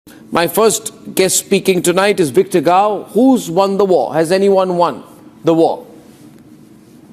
My first guest speaking tonight is Victor Gao. Who's won the war? Has anyone won the war?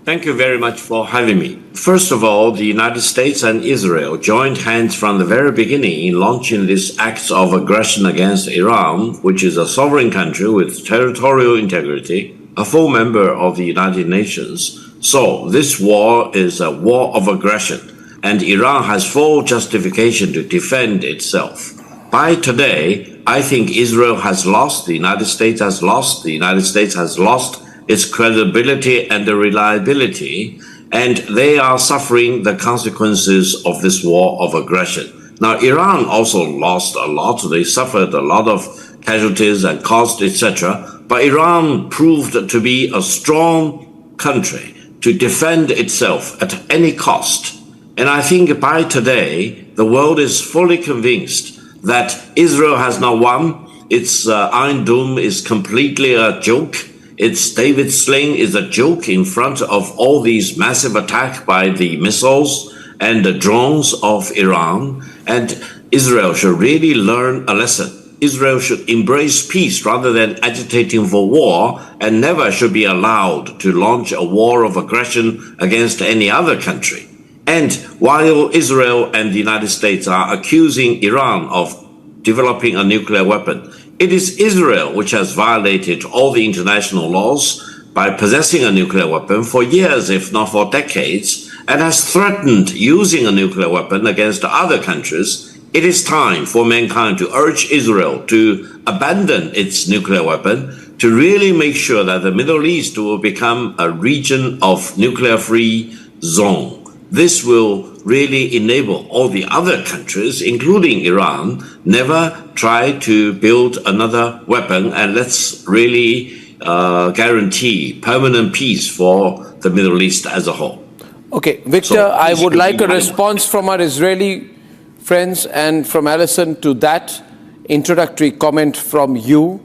Thank you very much for having me. First of all, the United States and Israel joined hands from the very beginning in launching this act of aggression against Iran, which is a sovereign country with territorial integrity, a full member of the United Nations. So this war is a war of aggression, and Iran has full justification to defend itself. By today, I think Israel has lost, the United States has lost, the United States has lost its credibility and reliability, and they are suffering the consequences of this war of aggression. Now, Iran also lost a lot. They suffered a lot of casualties and costs, etc. But Iran proved to be a strong country to defend itself at any cost. And I think by today, the world is fully convinced that Israel has now won. Its Iron Dome is completely a joke. Its David Sling is a joke in front of all these massive attacks by the missiles and the drones of Iran. And Israel should really learn a lesson. Israel should embrace peace rather than agitating for war, and never should be allowed to launch a war of aggression against any other country. And while Israel and the United States are accusing Iran of developing a nuclear weapon, it is Israel which has violated all the international laws by possessing a nuclear weapon for years, if not for decades, and has threatened using a nuclear weapon against other countries. It is time for mankind to urge Israel to abandon its nuclear weapon, to really make sure that the Middle East will become a region of nuclear-free zone. This will really enable all the other countries, including Iran, never try to build another weapon, and let's really guarantee permanent peace for the Middle East as a whole. Okay, Victor, so I would like a response from our Israeli friends and from Alison to that introductory comment from you.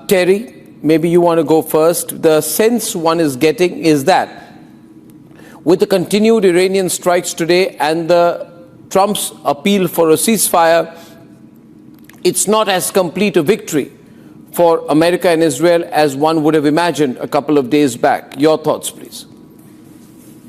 Terry, maybe you want to go first. The sense one is getting is that with the continued Iranian strikes today and the Trump's appeal for a ceasefire, it's not as complete a victory for America and Israel as one would have imagined a couple of days back. Your thoughts, please.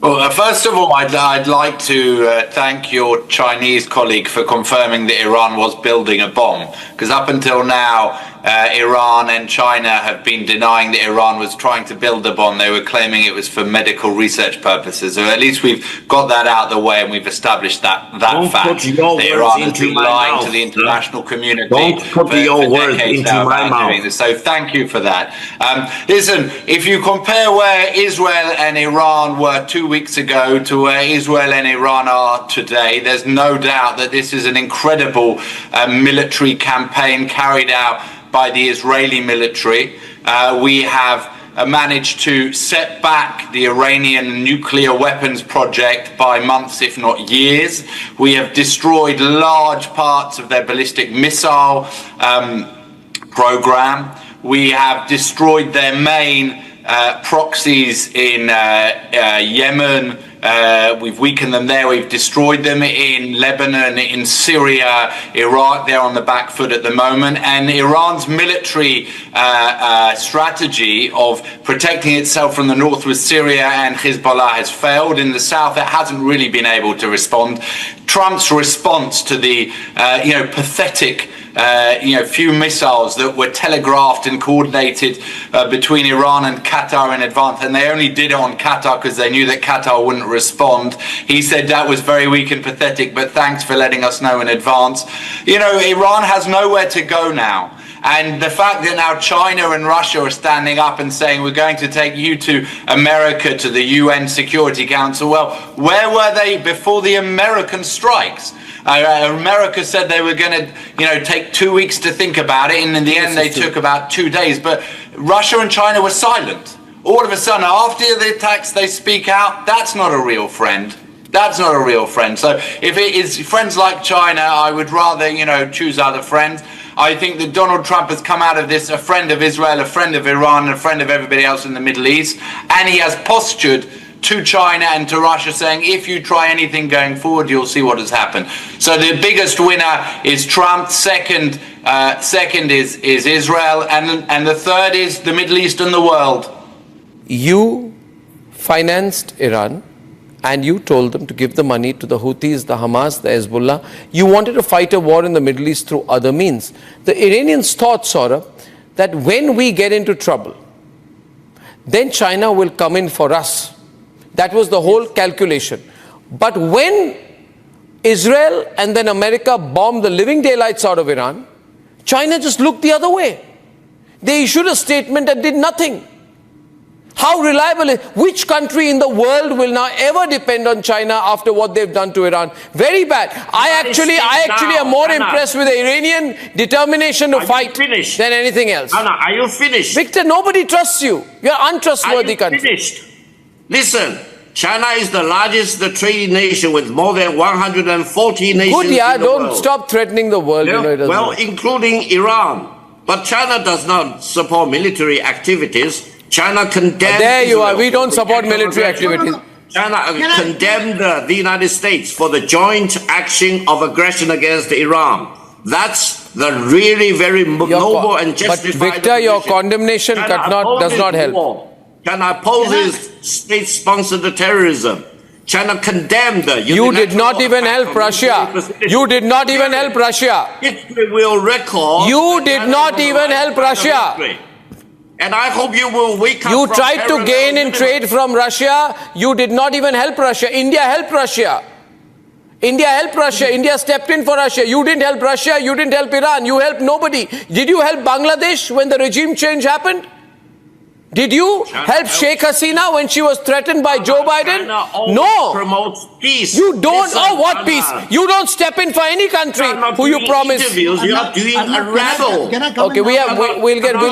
Well, first of all, I'd like to thank your Chinese colleague for confirming that Iran was building a bomb, because up until now, Iran and China have been denying that Iran was trying to build a bomb. They were claiming it was for medical research purposes. So at least we've got that out of the way, and we've established that fact. That Iran has been lying to the international community for decades now about doing this. So thank you for that. Listen, if you compare where Israel and Iran were 2 weeks ago to where Israel and Iran are today, there's no doubt that this is an incredible military campaign carried out by the Israeli military. We have managed to set back the Iranian nuclear weapons project by months, if not years. We have destroyed large parts of their ballistic missile program. We have destroyed their main proxies in Yemen. We've weakened them there. We've destroyed them in Lebanon, in Syria, Iraq. They're on the back foot at the moment. And Iran's military strategy of protecting itself from the north with Syria and Hezbollah has failed. In the south, it hasn't really been able to respond. Trump's response to the pathetic few missiles that were telegraphed and coordinated between Iran and Qatar in advance, and they only did it on Qatar because they knew that Qatar wouldn't respond. He said that was very weak and pathetic, but thanks for letting us know in advance. Iran has nowhere to go now. And the fact that now China and Russia are standing up and saying, we're going to take you to America, to the UN Security Council. Well, where were they before the American strikes? America said they were going to, take 2 weeks to think about it, and in the end they took about 2 days. But Russia and China were silent. All of a sudden, after the attacks, they speak out. That's not a real friend. That's not a real friend. So if it is friends like China, I would rather, choose other friends. I think that Donald Trump has come out of this a friend of Israel, a friend of Iran, and a friend of everybody else in the Middle East. And he has postured to China and to Russia saying, if you try anything going forward, you'll see what has happened. So the biggest winner is Trump. Second Second is Israel. And the third is the Middle East and the world. You financed Iran and you told them to give the money to the Houthis, the Hamas, the Hezbollah. You wanted to fight a war in the Middle East through other means. The Iranians thought, Saurabh, that when we get into trouble, then China will come in for us. That was the whole calculation. But when Israel and then America bombed the living daylights out of Iran, China just looked the other way. They issued a statement and did nothing. How reliable is, which country in the world will now ever depend on China after what they've done to Iran? Very bad. I actually am more impressed with the Iranian determination to fight than anything else. Anna, are you finished? Victor, nobody trusts you. You're an untrustworthy country. Finished? Listen, China is the largest trading nation with more than 140 nations. Good, yeah, in the don't world. Stop threatening the world. Yeah, you know, well, including Iran. But China does not support military activities. China condemned. There you are. We don't support military activities. China condemned the United States for the joint action of aggression against Iran. That's the really very noble and justified. But Victor, your condemnation does not help. China opposes state-sponsored terrorism. China condemned the You did not even help Russia. You did not even help Russia. History will record. You did not even help Russia. And I hope you will wake up. You tried to gain in trade from Russia. You did not even help Russia. India helped Russia. India helped Russia. India stepped in for Russia. You didn't help Russia. You didn't help Iran. You helped nobody. Did you help Bangladesh when the regime change happened? Did you help Sheikh Hasina when she was threatened by Joe Biden? No. Promotes peace. You don't. Oh, what peace? You don't step in for any country who you promise. You are doing a rebel. Okay,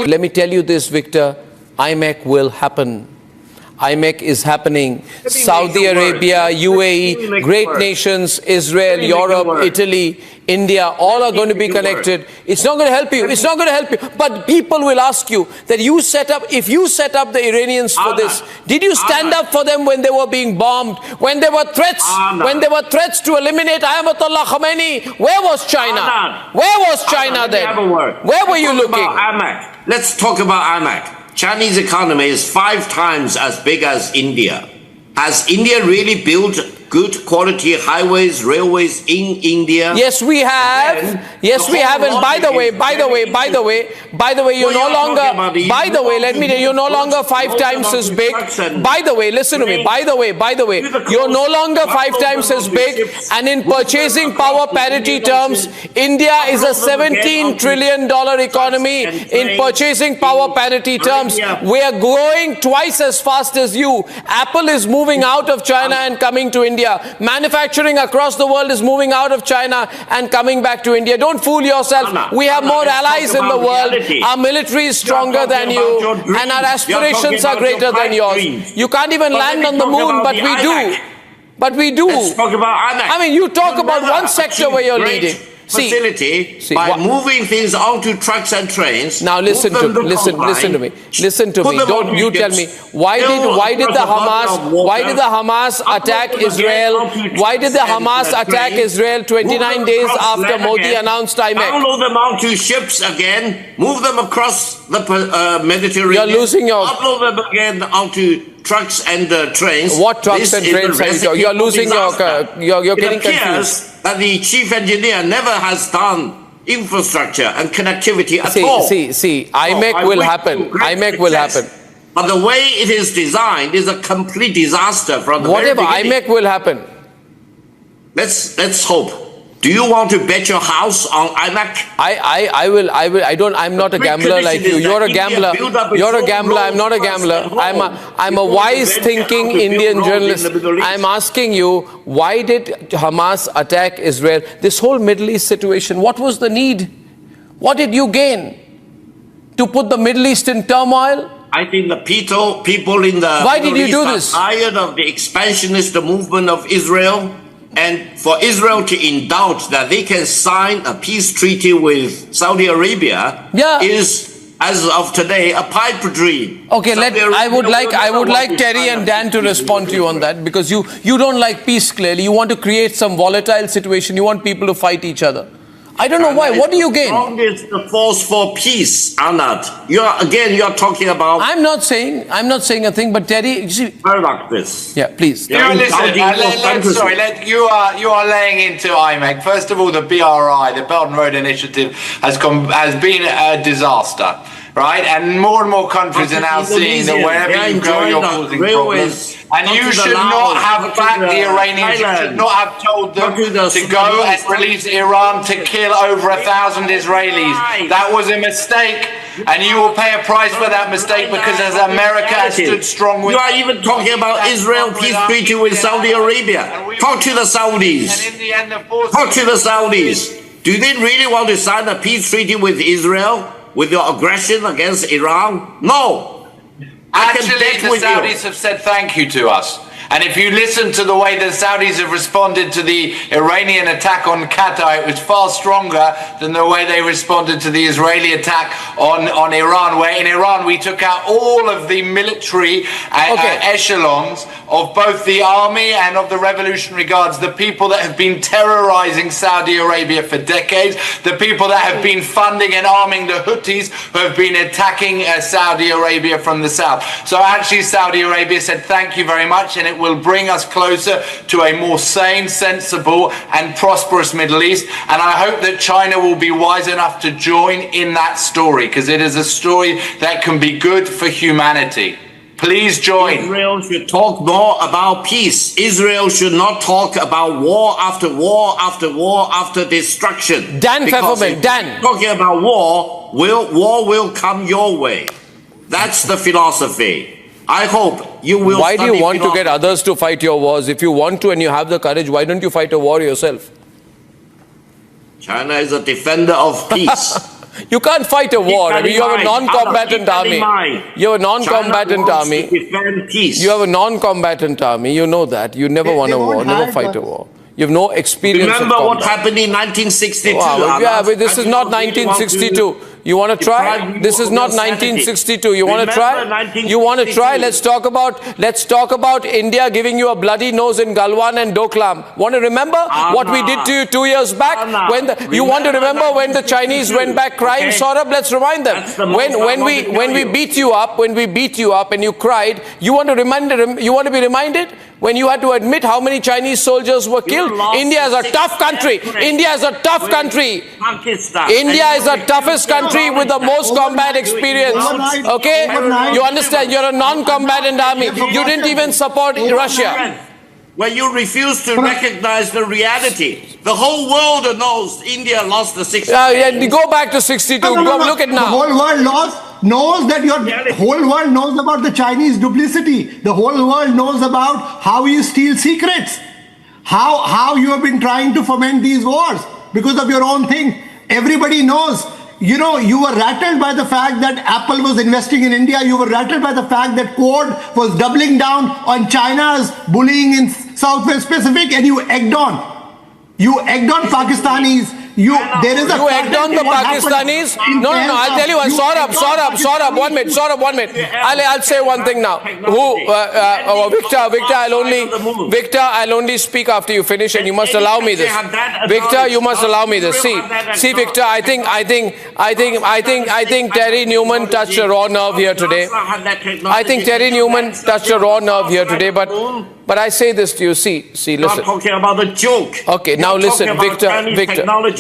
let me tell you this, Victor. IMEC will happen. IMEC is happening. Saudi Arabia, UAE, great nations, Israel, Europe, Italy, India, all are going to be connected. It's not going to help you. It's not going to help you. But people will ask you that if you set up the Iranians for this, did you stand up for them when they were being bombed? When there were threats, to eliminate Ayatollah Khamenei, where was China? Where was China then? Where were you looking? Let's talk about IMEC. Chinese economy is 5 times as big as India. Has India really built good quality highways, railways in India? Yes, we have. Yes, we have. And by the way, you're no longer, let me tell you, you're no longer 5 times as big. By the way, listen to me. By the way, you're no longer 5 times as big. And in purchasing power parity terms, India is a $17 trillion economy. In purchasing power parity terms, we are growing twice as fast as you. Apple is moving out of China and coming to India. Manufacturing across the world is moving out of China and coming back to India. Don't fool yourself. We have more allies in the world. Our military is stronger than you, and our aspirations are greater than yours. You can't even land on the moon, but we do. But we do. I mean, you talk about one sector where you're leading. By moving things onto trucks and trains. Now listen to me. Don't you tell me why did the Hamas attack Israel? Why did the Hamas attack Israel 29 days after Modi announced IMEC? Download them onto ships again, move them across the Mediterranean. You're losing your. Upload them again onto trucks and trains. What trucks and trains are you? You're losing your. You're getting confused. That the chief engineer never has done infrastructure and connectivity at all. IMEC will happen. IMEC will happen. But the way it is designed is a complete disaster from the very beginning. IMEC will happen. Let's hope. Do you want to bet your house on IMEC? I will. I'm not a gambler like you. You're a gambler. You're a gambler. I'm not a gambler. I'm a wise thinking Indian journalist. I'm asking you, why did Hamas attack Israel? This whole Middle East situation, what was the need? What did you gain? To put the Middle East in turmoil? I think the people in the Why did you do this? Are tired of the expansionist movement of Israel. And for Israel to indulge that they can sign a peace treaty with Saudi Arabia is, as of today, a pipe dream. Okay, I would like Terry and Dan to respond to you on that, because you don't like peace clearly. You want to create some volatile situation. You want people to fight each other. I don't know why. What do you gain? Strongest force for peace, Anand. You are talking about. I'm not saying a thing, but Terry, you see. Paradoxes. Yeah, please. You are laying into IMEC. First of all, the BRI, the Belt and Road Initiative, has been a disaster. Right, and more countries are now seeing that wherever you go, you're causing problems. And you should not have backed the Iranians. You should not have told them to go and release Iran to kill over 1,000 Israelis. That was a mistake, and you will pay a price for that mistake because as America has stood strong with. You are even talking about Israel peace treaty with Saudi Arabia. Talk to the Saudis. Talk to the Saudis. Do they really want to sign a peace treaty with Israel? With your aggression against Iran? No. Actually, the Saudis have said thank you to us. And if you listen to the way the Saudis have responded to the Iranian attack on Qatar, it was far stronger than the way they responded to the Israeli attack on Iran, where in Iran we took out all of the military echelons of both the army and of the Revolutionary Guards, the people that have been terrorizing Saudi Arabia for decades, the people that have been funding and arming the Houthis who have been attacking Saudi Arabia from the south. So actually Saudi Arabia said thank you very much, and it will bring us closer to a more sane, sensible and prosperous Middle East. And I hope that China will be wise enough to join in that story, because it is a story that can be good for humanity. Please join. Israel should talk more about peace. Israel should not talk about war after war after war after destruction. Dan Pfefferman, Dan. Talking about war will come your way. That's the philosophy. I hope you will. Why do you want to get others to fight your wars? If you want to and you have the courage, why don't you fight a war yourself? China is a defender of peace. You can't fight a war. I mean, you have a non-combatant army. You have a non-combatant army. You have a non-combatant army. You know that. You never won a war, never fight a war. You have no experience. Remember what happened in 1962? Wow, yeah, but this is not 1962. You want to try? This is not 1962. You want to try? You want to try? Let's talk about India giving you a bloody nose in Galwan and Doklam. Want to remember what we did to you 2 years back? You want to remember when the Chinese went back crying? Saurabh, let's remind them. When we beat you up and you cried, you want to be reminded? When you had to admit how many Chinese soldiers were killed. India is a tough country. India is a tough country. India is the toughest country with the most combat experience. Okay? You understand? You're a non-combatant army. You didn't even support Russia. When you refuse to recognize the reality, the whole world knows India lost the 62. Go back to 62. Go look at now. The whole world knows that whole world knows about the Chinese duplicity. The whole world knows about how you steal secrets. How you have been trying to foment these wars because of your own thing. Everybody knows. You know, you were rattled by the fact that Apple was investing in India. You were rattled by the fact that Quad was doubling down on China's bullying in Southwest Pacific, and you egged on. You egged on Pakistanis. You egged on the Pakistanis? No, I'll tell you one. Saurabh, 1 minute. I'll say one thing now. Victor, I'll only speak after you finish, and you must allow me this. Victor, you must allow me this. See, Victor, I think Terry Newman touched a raw nerve here today. But I say this to you. See, listen. Not talking about the joke. Okay, now listen, Victor.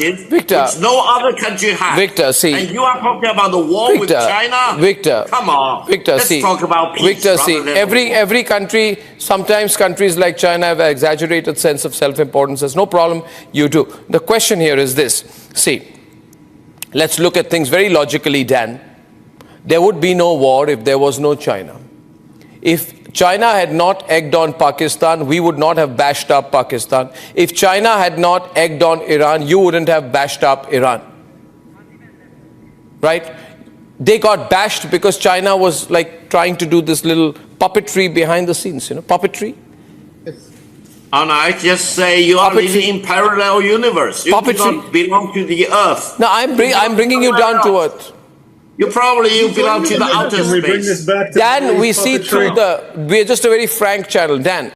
Which no other country has. Victor, see. And you are talking about the war with China? Victor. Come on. Victor, let's talk about peace. Victor, see. Every country, sometimes countries like China have an exaggerated sense of self-importance. There's no problem. You do. The question here is this. See, let's look at things very logically, Dan. There would be no war if there was no China. If China had not egged on Pakistan, we would not have bashed up Pakistan. If China had not egged on Iran, you wouldn't have bashed up Iran. Right? They got bashed because China was like trying to do this little puppetry behind the scenes, puppetry. And I just say you are living in parallel universe. You do not belong to the earth. No, I'm bringing you down to earth. You belong to the outer space. Dan, we see through we're just a very frank channel. Dan.